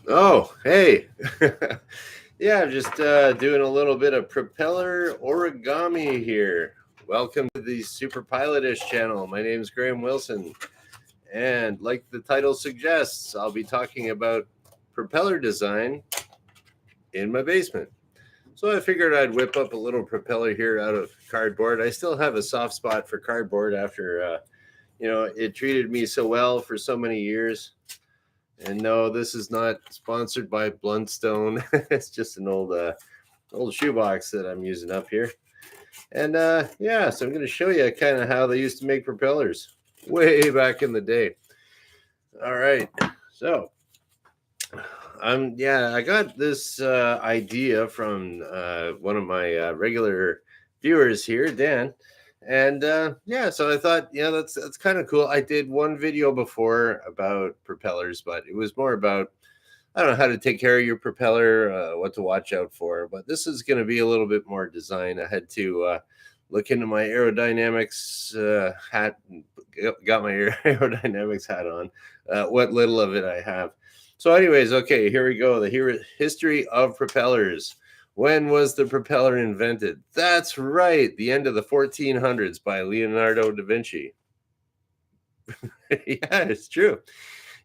Oh, hey. Yeah, just doing a little bit of propeller origami here. Welcome to the superpilotish channel. My name is Graham Wilson, and like the title suggests, I'll be talking about propeller design in my basement. So I figured I'd whip up a little propeller here out of cardboard. I still have a soft spot for cardboard after it treated me so well for so many years. And no, this is not sponsored by Bluntstone. It's just an old shoebox that I'm using up here. And yeah, so I'm going to show you kind of how they used to make propellers way back in the day. All right, so I got this idea from one of my regular viewers here, Dan. And yeah, so I thought, that's kind of cool. I did one video before about propellers, but it was more about, I don't know, how to take care of your propeller, what to watch out for. But this is going to be a little bit more design. I had to look into my aerodynamics hat, got my aerodynamics hat on, what little of it I have. So, anyways, okay, here we go. The history of propellers. When was the propeller invented? That's right, the end of the 1400s by Leonardo da Vinci. Yeah, it's true.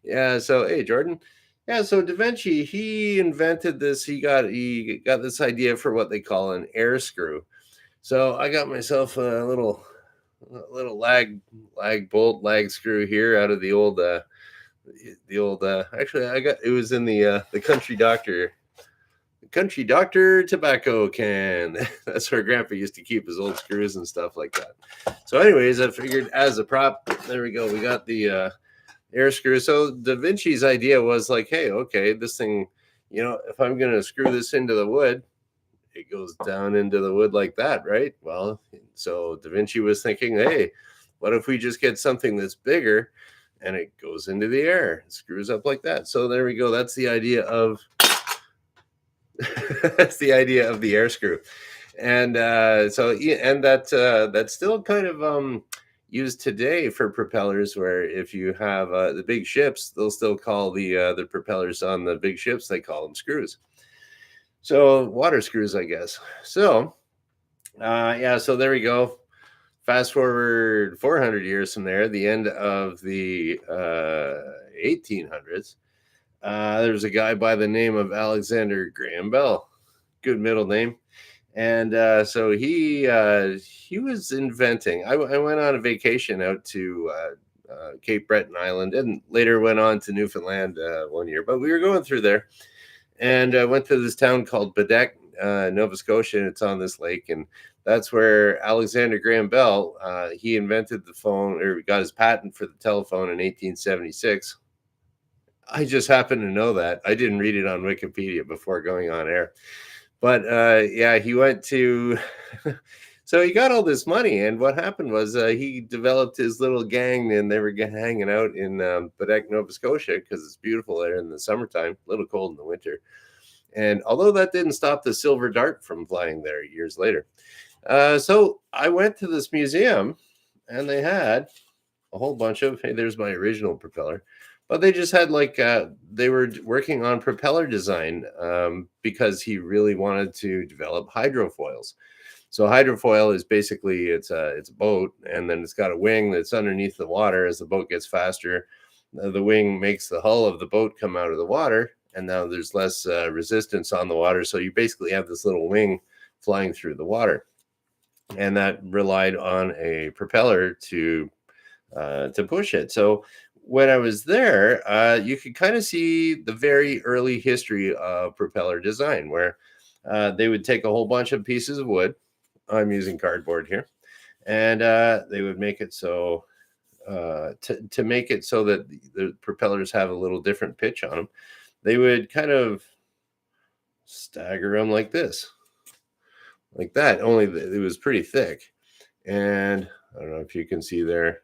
Yeah, so hey, Jordan. Yeah, so Da Vinci, he invented this. He got this idea for what they call an air screw. So I got myself a little lag screw here out of the old actually I got it was in the country doctor tobacco can. That's where Grandpa used to keep his old screws and stuff like that. So anyways, I figured as a prop, there we go. We got the air screw. So Da Vinci's idea was like, hey, okay, this thing, if I'm going to screw this into the wood, it goes down into the wood like that, right? Well, so Da Vinci was thinking, hey, what if we just get something that's bigger and it goes into the air, it screws up like that? So there we go. That's the idea of that's the idea of the air screw. And that's still kind of used today for propellers, where if you have the big ships, they'll still call the propellers on the big ships, they call them screws. So water screws, I guess. So yeah, so there we go. Fast forward 400 years from there, the end of the 1800s. There was a guy by the name of Alexander Graham Bell, good middle name. And so he was inventing. I went on a vacation out to Cape Breton Island, and later went on to Newfoundland one year. But we were going through there, and I went to this town called Bedeck, Nova Scotia, and it's on this lake, and that's where Alexander Graham Bell he invented the phone, or got his patent for the telephone in 1876. I just happened to know that. I didn't read it on Wikipedia before going on air. But yeah, he went to, so he got all this money. And what happened was he developed his little gang, and they were hanging out in Bedeck, Nova Scotia, because it's beautiful there in the summertime, a little cold in the winter. And although that didn't stop the Silver Dart from flying there years later. So I went to this museum, and they had a whole bunch of, hey, there's my original propeller. But they just had they were working on propeller design because he really wanted to develop hydrofoils. So hydrofoil is basically it's a boat, and then it's got a wing that's underneath the water. As the boat gets faster, the wing makes the hull of the boat come out of the water, and now there's less resistance on the water. So you basically have this little wing flying through the water, and that relied on a propeller to push it. So when I was there, you could kind of see the very early history of propeller design, where they would take a whole bunch of pieces of wood. I'm using cardboard here, and they would make it so to make it so that the propellers have a little different pitch on them. They would kind of stagger them like this, like that. Only it was pretty thick, and I don't know if you can see there.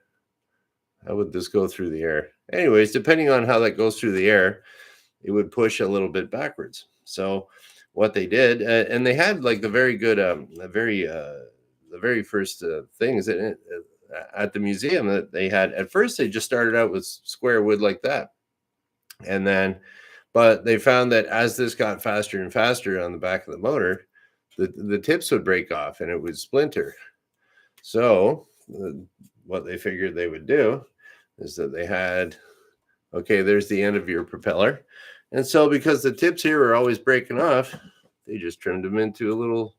How would this go through the air? Anyways, depending on how that goes through the air, it would push a little bit backwards. So what they did, and they had like the very first things at the museum that they had. At first, they just started out with square wood like that, and then But they found that as this got faster and faster on the back of the motor, the tips would break off and it would splinter. So what they figured they would do is that they had, okay, there's the end of your propeller. And so because the tips here are always breaking off, they just trimmed them into a little,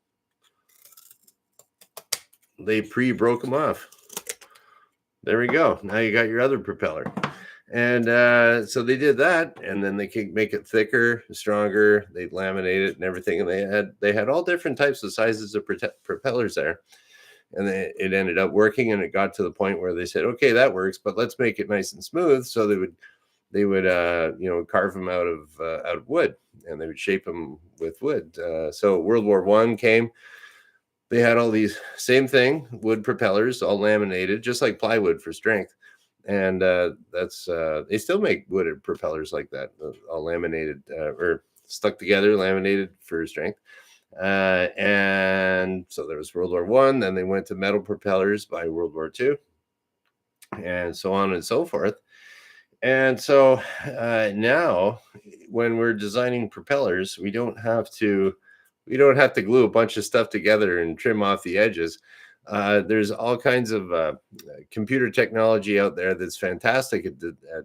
they pre-broke them off. There we go. Now you got your other propeller. And so they did that, and then they could make it thicker, stronger. They'd laminate it and everything, and they had all different types of sizes of propellers there, and it ended up working. And it got to the point where they said, "Okay, that works, but let's make it nice and smooth." So they would carve them out of wood, and they would shape them with wood. So World War I came. They had all these same thing, wood propellers, all laminated, just like plywood for strength. And that's they still make wooden propellers like that, all laminated or stuck together, laminated for strength. And so there was World War One. Then they went to metal propellers by World War II, and so on and so forth. And so now, when we're designing propellers, we don't have to glue a bunch of stuff together and trim off the edges. There's all kinds of computer technology out there that's fantastic at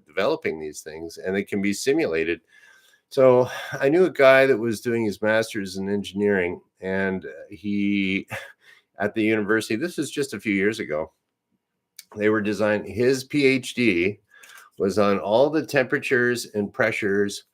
developing these things, and they can be simulated. So I knew a guy that was doing his master's in engineering, and he, at the university, this was just a few years ago, they were designing, his PhD was on all the temperatures and pressures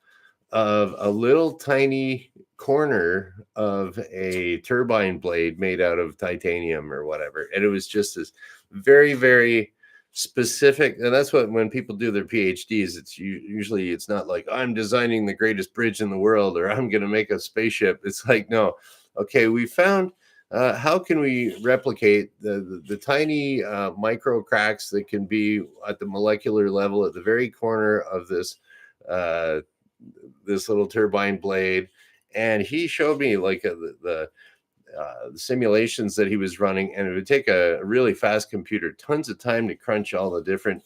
of a little tiny corner of a turbine blade made out of titanium or whatever. And it was just this very, very specific. And that's what, when people do their PhDs, usually it's not like, I'm designing the greatest bridge in the world or I'm going to make a spaceship. It's like, no, okay, we found how can we replicate the tiny micro cracks that can be at the molecular level at the very corner of this little turbine blade. And he showed me like the simulations that he was running, and it would take a really fast computer tons of time to crunch all the different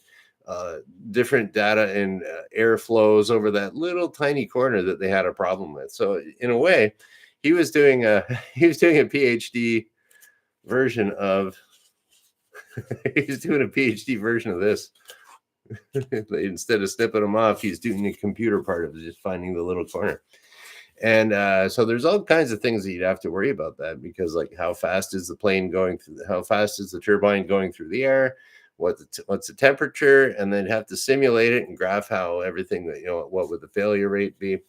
data and air flows over that little tiny corner that they had a problem with. So in a way, he was doing a PhD version of he's doing a PhD version of this. Instead of snipping them off, he's doing the computer part of it, just finding the little corner. And so there's all kinds of things that you'd have to worry about that, because like, how fast is the plane going through? How fast is the turbine going through the air? What's the temperature? And then have to simulate it and graph how everything that, what would the failure rate be?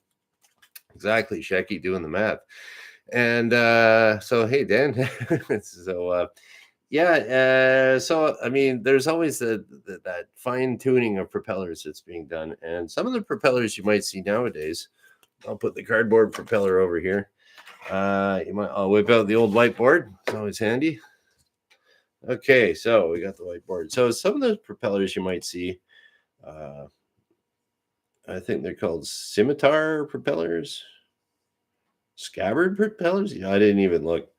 Exactly, Shecky doing the math. And so, hey, Dan. So yeah, so I mean, there's always that fine tuning of propellers that's being done, and some of the propellers you might see nowadays. I'll put the cardboard propeller over here. I'll whip out the old whiteboard. It's always handy. Okay, so we got the whiteboard. So some of those propellers you might see, I think they're called scimitar propellers, scabbard propellers. I didn't even look.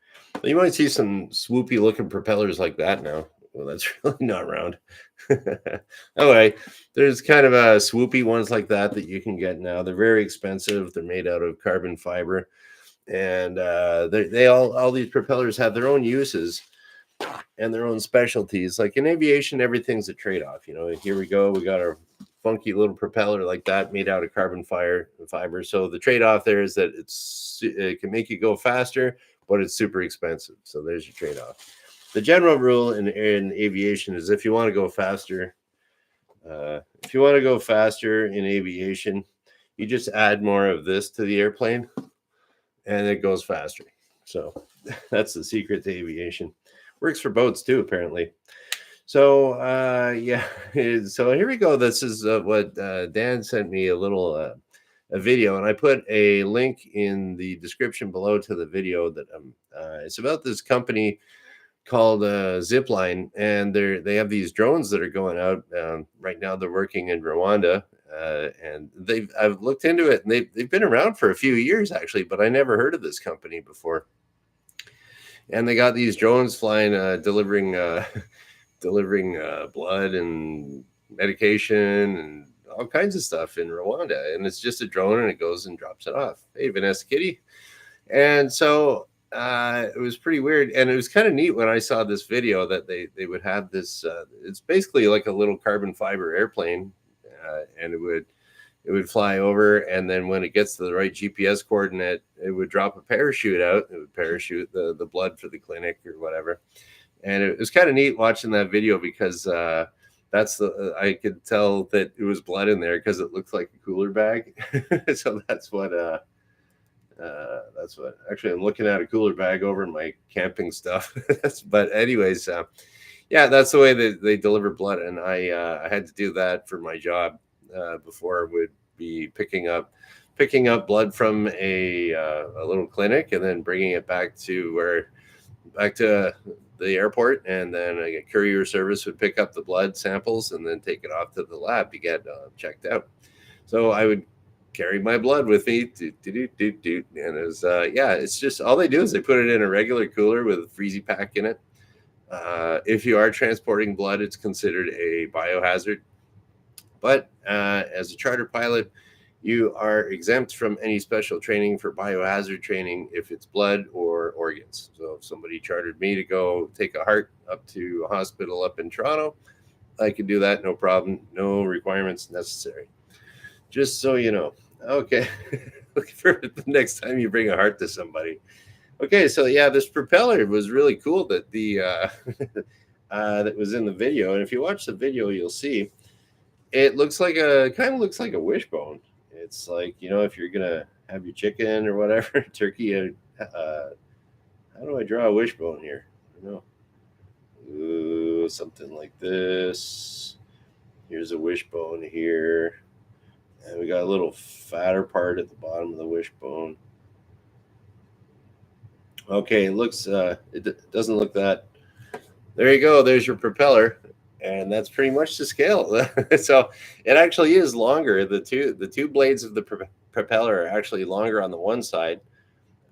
You might see some swoopy looking propellers like that now. Well, that's really not round. Anyway, there's kind of a swoopy ones like that you can get now. They're very expensive. They're made out of carbon fiber, and they all these propellers have their own uses and their own specialties. Like in aviation, everything's a trade-off. Here we go. We got our funky little propeller like that made out of carbon fiber. So the trade-off there is that it can make you go faster, but it's super expensive. So there's your trade-off. The general rule in aviation is if you want to go faster in aviation, you just add more of this to the airplane and it goes faster. So that's the secret to aviation. Works for boats too, apparently. So yeah, so here we go. This is what Dan sent me a video, and I put a link in the description below to the video that it's about this company called Zipline, and they have these drones that are going out right now. They're working in Rwanda, and I've looked into it, and they've been around for a few years actually, but I never heard of this company before. And they got these drones flying, delivering blood and medication and all kinds of stuff in Rwanda, and it's just a drone, and it goes and drops it off. Hey, Vanessa Kitty. And so it was pretty weird, and it was kind of neat when I saw this video that they would have this. It's basically like a little carbon fiber airplane, and it would fly over, and then when it gets to the right GPS coordinate, it would drop a parachute out. It would parachute the blood for the clinic or whatever. And it was kind of neat watching that video because I could tell that it was blood in there because it looked like a cooler bag. So that's what actually I'm looking at a cooler bag over in my camping stuff. But anyways, yeah, that's the way they deliver blood, and I had to do that for my job before. I would be picking up blood from a little clinic and then bringing it back to the airport, and then a courier service would pick up the blood samples and then take it off to the lab to get checked out. So I would carry my blood with me, and it was it's just all they do is they put it in a regular cooler with a freezy pack in it. If you are transporting blood, it's considered a biohazard, but as a charter pilot, you are exempt from any special training for biohazard training if it's blood or organs. So if somebody chartered me to go take a heart up to a hospital up in Toronto, I could do that, no problem, no requirements necessary. Just so you know. Okay, looking for the next time you bring a heart to somebody. Okay, so yeah, this propeller was really cool that that was in the video, and if you watch the video, you'll see it looks like looks like a wishbone. It's like, if you're gonna have your chicken or whatever, turkey. How do I draw a wishbone here? I don't know. Ooh, something like this. Here's a wishbone here. And we got a little fatter part at the bottom of the wishbone. Okay, it looks, it doesn't look that. There you go. There's your propeller. And that's pretty much the scale. So it actually is longer. The two blades of the propeller are actually longer on the one side,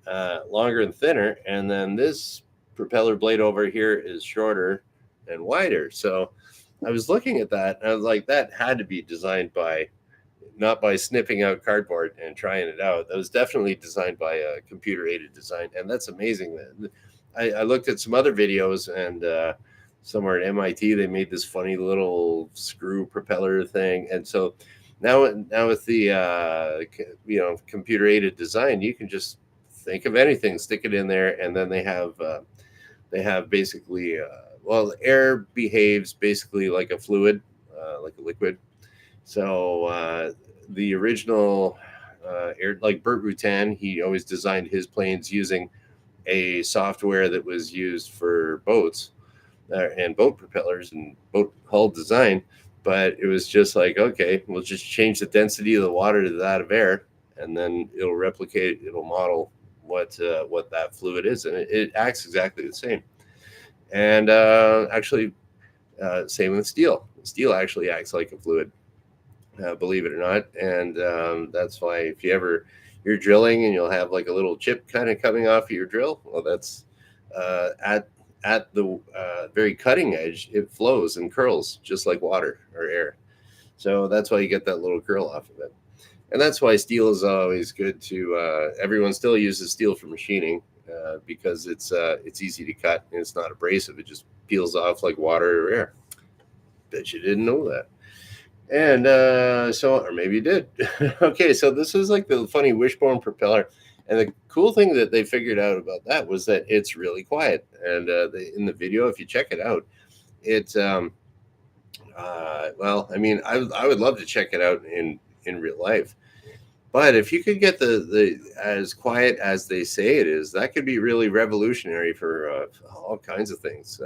longer and thinner. And then this propeller blade over here is shorter and wider. So I was looking at that, and I was like, that had to be designed not by snipping out cardboard and trying it out. That was definitely designed by a computer-aided design. And that's amazing. I looked at some other videos, and somewhere at MIT, they made this funny little screw propeller thing. And so now with the computer-aided design, you can just think of anything, stick it in there, and then they have basically air behaves basically like a fluid, like a liquid. So the original air, like Burt Rutan, he always designed his planes using a software that was used for boats and boat propellers and boat hull design. But it was just like, okay, we'll just change the density of the water to that of air, and then it'll model what that fluid is, and it acts exactly the same. And actually, same with steel. Steel actually acts like a fluid, believe it or not. And that's why if you're drilling and you'll have like a little chip kind of coming off of your drill, well, that's at the very cutting edge, it flows and curls just like water or air. So that's why you get that little curl off of it. And that's why steel is always good to, everyone still uses steel for machining because it's easy to cut and it's not abrasive. It just peels off like water or air. Bet you didn't know that. And or maybe you did. Okay, so this is like the funny wishbone propeller. And the cool thing that they figured out about that was that it's really quiet. And in the video, if you check it out, it's I would love to check it out in real life. But if you could get the as quiet as they say it is, that could be really revolutionary for all kinds of things.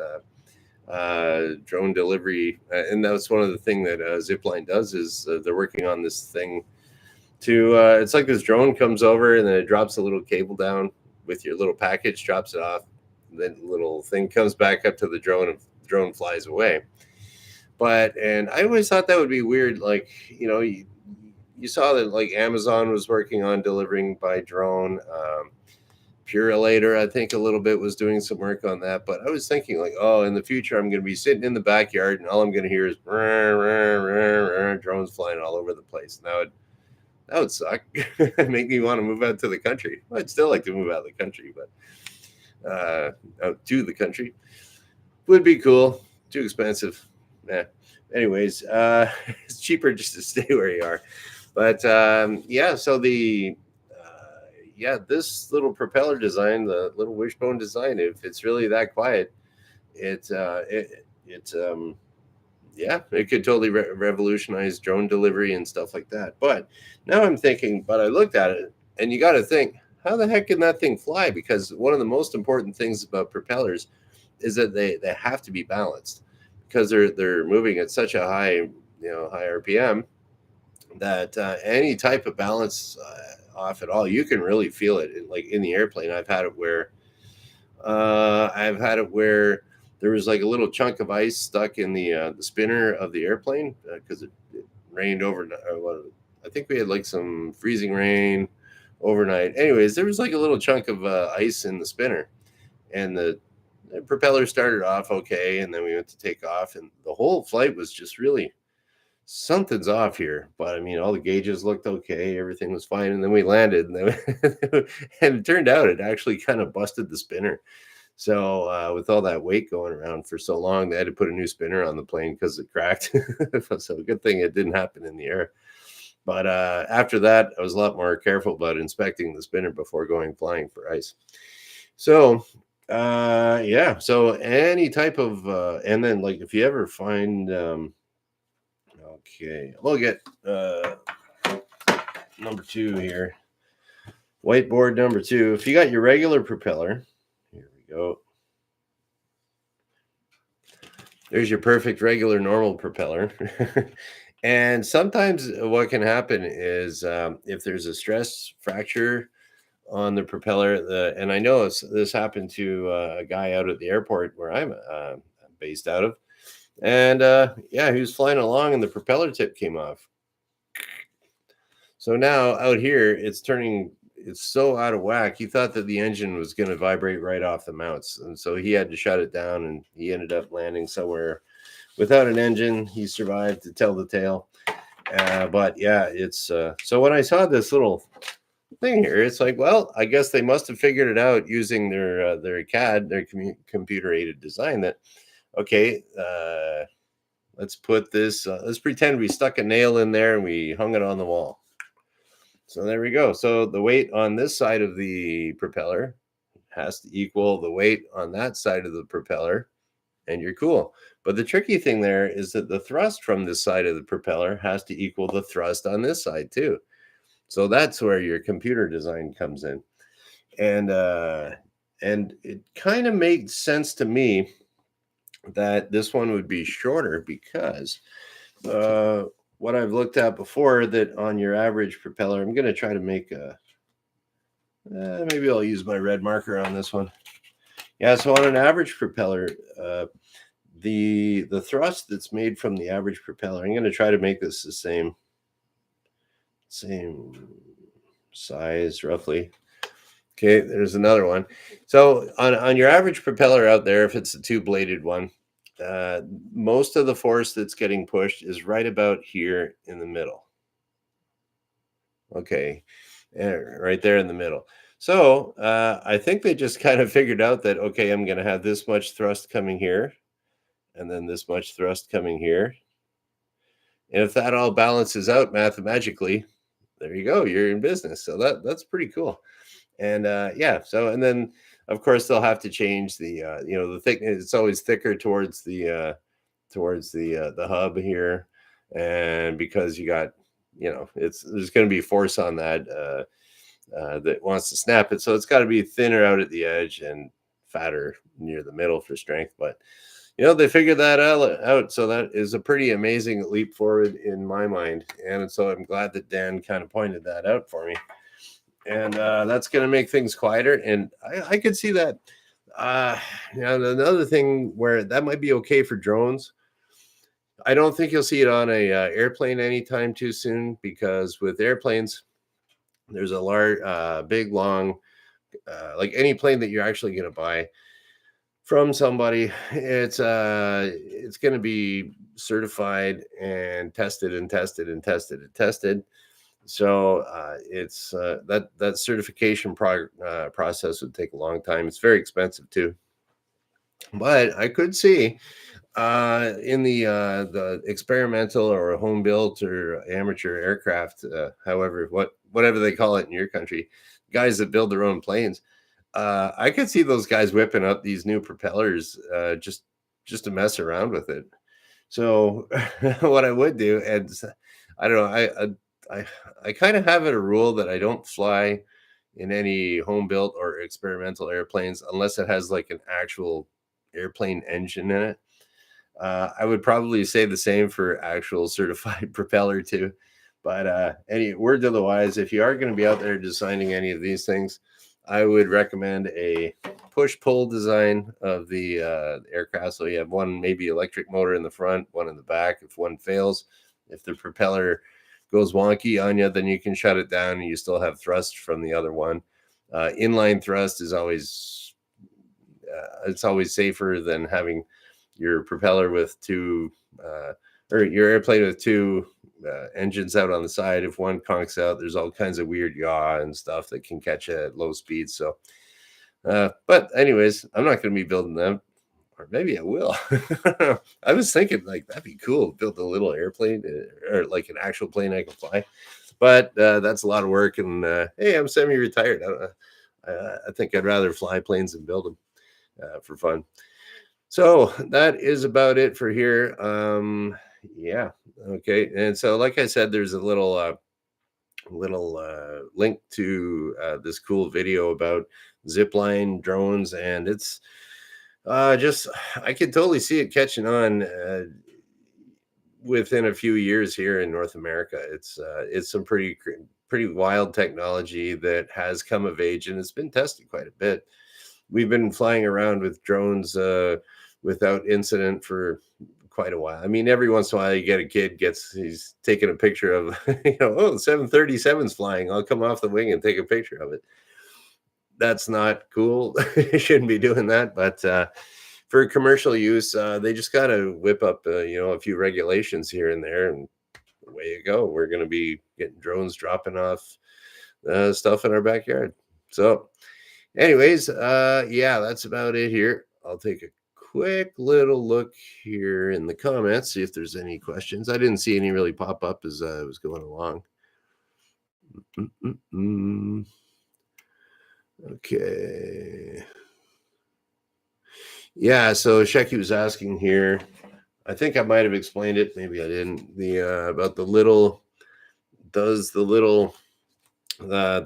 Drone delivery, and that's one of the things that Zipline does is they're working on this thing to it's like this drone comes over and then it drops a little cable down with your little package, drops it off, and then the little thing comes back up to the drone and the drone flies away. And I always thought that would be weird, like, you saw that like Amazon was working on delivering by drone. Purelator, I think a little bit was doing some work on that, but I was thinking like, oh, in the future, I'm going to be sitting in the backyard and all I'm going to hear is aren't drones flying all over the place. That would suck. Make me want to move out to the country. I'd still like to move out of the country, but out to the country would be cool. Too expensive. Yeah. Anyways, it's cheaper just to stay where you are. But yeah, so this little propeller design, the little wishbone design, if it's really that quiet, it's yeah, it could totally revolutionize drone delivery and stuff like that. But now I'm thinking, but I looked at it, and you got to think, how the heck can that thing fly? Because one of the most important things about propellers is that they have to be balanced, because they're moving at such a high RPM that any type of balance off at all, you can really feel it. Like in the airplane, I've had it where there was like a little chunk of ice stuck in the spinner of the airplane because it rained overnight. I think we had like some freezing rain overnight. Anyways, there was like a little chunk of ice in the spinner, and the propeller started off okay, and then we went to take off, and the whole flight was just really something's off here. But I mean, all the gauges looked okay, everything was fine, and then we landed, and, and it turned out it actually kind of busted the spinner. So with all that weight going around for so long, they had to put a new spinner on the plane because it cracked. So good thing it didn't happen in the air. But after that, I was a lot more careful about inspecting the spinner before going flying for ice. So yeah, so any type of and then like if you ever find okay, we'll get number 2 here. Whiteboard number 2. If you got your regular propeller, here we go. There's your perfect regular normal propeller. And sometimes what can happen is if there's a stress fracture on the propeller, and I know this happened to a guy out at the airport where I'm based out of. And yeah, he was flying along and the propeller tip came off. So now out here, it's so out of whack. He thought that the engine was going to vibrate right off the mounts. And so he had to shut it down, and he ended up landing somewhere without an engine. He survived to tell the tale. But yeah, it's so when I saw this little thing here, it's like, well, I guess they must have figured it out using their CAD, their computer aided design, that okay, let's put this, let's pretend we stuck a nail in there and we hung it on the wall. So there we go. So the weight on this side of the propeller has to equal the weight on that side of the propeller, and you're cool. But the tricky thing there is that the thrust from this side of the propeller has to equal the thrust on this side too. So that's where your computer design comes in. And it kind of made sense to me that this one would be shorter, because what I've looked at before, that on your average propeller, I'm going to try to make a, maybe I'll use my red marker on this one. Yeah, so on an average propeller, the thrust that's made from the average propeller, I'm going to try to make this the same size roughly. Okay, there's another one. So on your average propeller out there, if it's a 2-bladed one, most of the force that's getting pushed is right about here in the middle. Okay, right there in the middle. So I think they just kind of figured out that, okay, I'm going to have this much thrust coming here, and then this much thrust coming here. And if that all balances out mathematically, there you go, you're in business. So that's pretty cool. And yeah, so, and then of course they'll have to change the the thickness. It's always thicker towards the hub here, and because you got, there's going to be force on that that wants to snap it, so it's got to be thinner out at the edge and fatter near the middle for strength. But they figured that out, so that is a pretty amazing leap forward in my mind, and so I'm glad that Dan kind of pointed that out for me. And that's going to make things quieter, and I could see that. Another thing where that might be okay for drones, I don't think you'll see it on a airplane anytime too soon, because with airplanes, there's a large, big, long, like any plane that you're actually going to buy from somebody, it's going to be certified and tested and tested and tested and tested. So it's that certification process would take a long time. It's very expensive too. But I could see in the experimental or home built or amateur aircraft, however, whatever they call it in your country, guys that build their own planes. I could see those guys whipping up these new propellers just to mess around with it. So what I would do, and I don't know, I kind of have it a rule that I don't fly in any home built or experimental airplanes unless it has like an actual airplane engine in it. I would probably say the same for actual certified propeller too. But any word to the wise, if you are going to be out there designing any of these things, I would recommend a push-pull design of the aircraft. So you have one maybe electric motor in the front, one in the back. If one fails, if the propeller goes wonky on you, then you can shut it down and you still have thrust from the other one. Inline thrust is always it's always safer than having your propeller with two or your airplane with two engines out on the side. If one conks out, there's all kinds of weird yaw and stuff that can catch you at low speeds. So, but anyways, I'm not going to be building them, or maybe I will. I was thinking like that'd be cool, build a little airplane or like an actual plane I can fly. But that's a lot of work. And hey, I'm semi-retired. I think I'd rather fly planes than build them for fun. So that is about it for here. Yeah. Okay. And so, like I said, there's a little link to this cool video about zipline drones, and it's just I can totally see it catching on within a few years here in North America. It's some pretty wild technology that has come of age, and it's been tested quite a bit. We've been flying around with drones without incident for quite a while. I mean, every once in a while you get a kid he's taking a picture of, oh, the 737's flying. I'll come off the wing and take a picture of it. That's not cool. You shouldn't be doing that. But for commercial use, they just got to whip up, a few regulations here and there, and away you go. We're going to be getting drones dropping off stuff in our backyard. So anyways, yeah, that's about it here. I'll take a quick little look here in the comments, see if there's any questions. I didn't see any really pop up as I was going along. Okay. Yeah, so Shecky was asking here. I think I might have explained it. Maybe I didn't. About the little the little the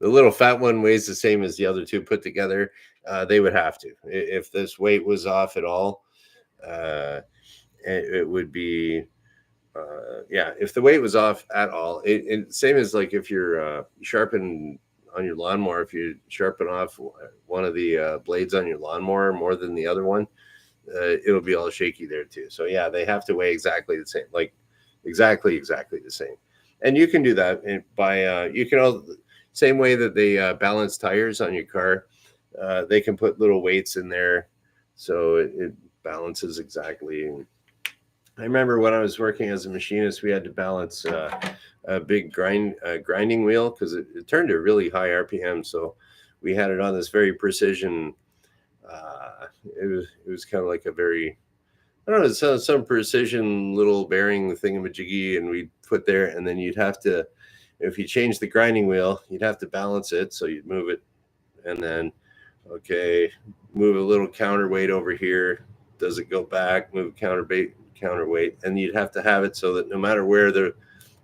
little fat one weighs the same as the other two put together. They would have to. If this weight was off at all, it would be yeah, if the weight was off at all, it same as like if you're sharpen on your lawnmower, if you sharpen off one of the blades on your lawnmower more than the other one, it'll be all shaky there too. So yeah, they have to weigh exactly the same, like exactly the same. And you can do that by you can all same way that they balance tires on your car. They can put little weights in there, so it balances exactly. I remember when I was working as a machinist, we had to balance a big grinding wheel because it turned to really high RPM. So we had it on this very precision. It was kind of like a very, I don't know, some precision little bearing thingamajiggy, and we'd put there, and then you'd have to, if you change the grinding wheel, you'd have to balance it. So you'd move it, and then okay, move a little counterweight over here. Does it go back? Move counterweight, and you'd have to have it so that no matter where it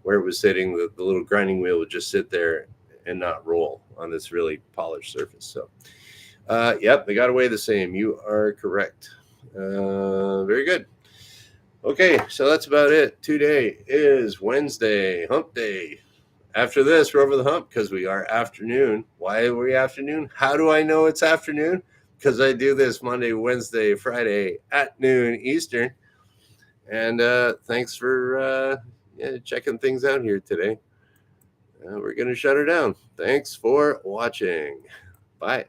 was sitting, the little grinding wheel would just sit there and not roll on this really polished surface. So yep, they got to weigh the same. You are correct. Very good. Okay, so that's about it. Today is Wednesday, hump day. After this, we're over the hump because we are afternoon. Why are we afternoon? How do I know it's afternoon? Because I do this Monday, Wednesday, Friday at noon Eastern. And thanks for checking things out here today. We're going to shut her down. Thanks for watching. Bye.